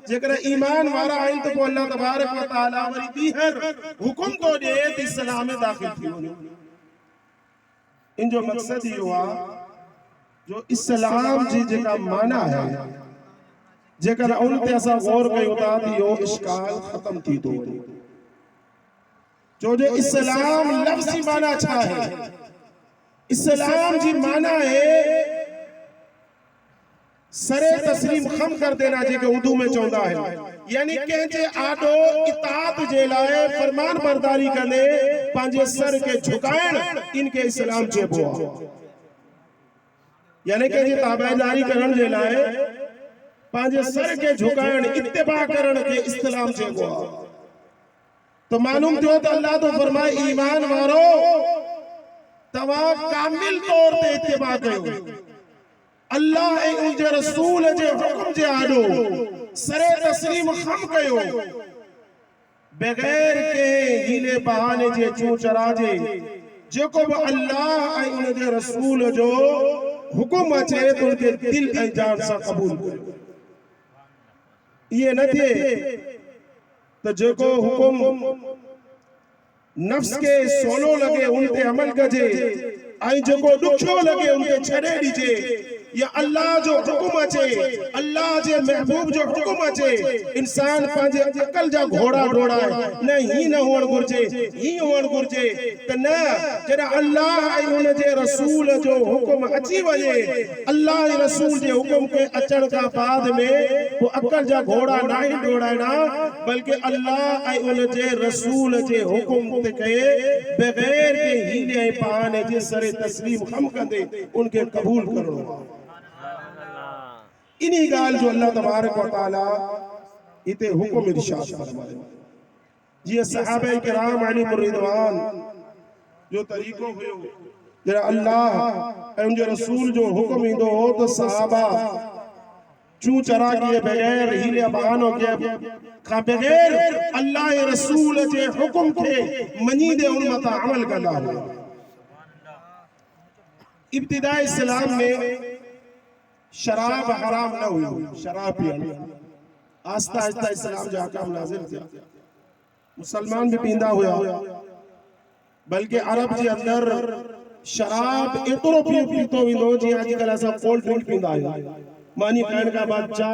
जेकर ईमान वारा आइन तो अल्लाह तबारक व तआला वरी ॿीहर हुकुम तो दे त इस्लाम में दाखिल थी वञो। इन जो मकसद इहो आहे जो इस्लाम जी जेका माना है जेकर उन ते असां गौर कयूं था त इहो इश्काल ख़त्म थी थो वञे। जो जो इस्लाम लफ्ज़ जी माना छा है? इस्लाम जी माना है सरे तस्लीम खम कर देना, जेके उर्दू में चवंदा है, यानी कंहिंजे आॾो इताअत जे लाइ फरमान बरदारी कंदे पंहिंजे सर के झुकाइण, इनके इस्लाम चइबो आहे। यानी कंहिंजी ताबेदारी करण जे लाइ पंहिंजे सर के झुकाइण, इत्तिबा करण के इस्लाम चइबो आहे। तो मालूम थियो त अल्लाह तो फरमाए ईमान वारो तव्हां कामिल तौर ते इत्तिबा कयो, अल्लाह ऐं उनजे रसूल जे हुकुम जे आॾो सरे तस्लीम खम कयो, बगैर के हीले बहाने जे चूं चरा जे। जेको भी अल्लाह ऐं उनजे रसूल जो हुकुम अचे तो उनके दिल ऐं जान सां कबूल कयो। ये न थिए तो जेको हुकुम नफ्स के सोलो लगे उन ते अमल कजे, ऐं जेको ॾुखियो लगे उनके छॾे ॾिजे। या अल्लाह जो हुकुम अचे, अल्लाह जे महबूब जो हुकुम अचे, इंसान पंहिंजे अकल जा घोड़ा डोड़ाए, न ही न हुअण घुर्जे, ही हुअण घुर्जे त न। जॾहिं अल्लाह ऐं उनजे रसूल जो हुकुम अची वञे, अल्लाह ऐं रसूल जे हुकुम के अचण खां बाद में वो अकल जा घोड़ा नाहे डोड़ाइणा, बल्कि अल्लाह ऐं उनजे रसूल जे हुकुम ते कए बगैर के हीले ऐं बहाने जे सरे तस्लीम खम कंदे उनके कबूल करणो। इन्हीं गाल जो अल्लाह तबारक व तआला इते हुकुम इरशाद फरमाए। जी सहाबा किराम अलैहिम रिदवान जो तरीको हुयो, जरा अल्लाह ऐं उनजे रसूल जो हुकुम ईंदो हो तो सहाबा चूं चरा किए बगैर हीले बहानो के का बगैर अल्लाह ऐं रसूल जे हुकुम के मनीदे उन मता अमल कंदा हुआ। इब्तिदा इस्लाम में शराब हराम न हुई, शराब पीना। आस्ता आस्ता इस्लाम जो अहकाम नाज़िल थिया, मुसलमान भी पींदा हुआ, बल्कि अरब जे अंदर शराब एतिरो पीतो वेंदो जीअं अॼुकल्ह असां कोल्ड ड्रिंक पींदा आहियूं। मानी खाइण खां बाद चाह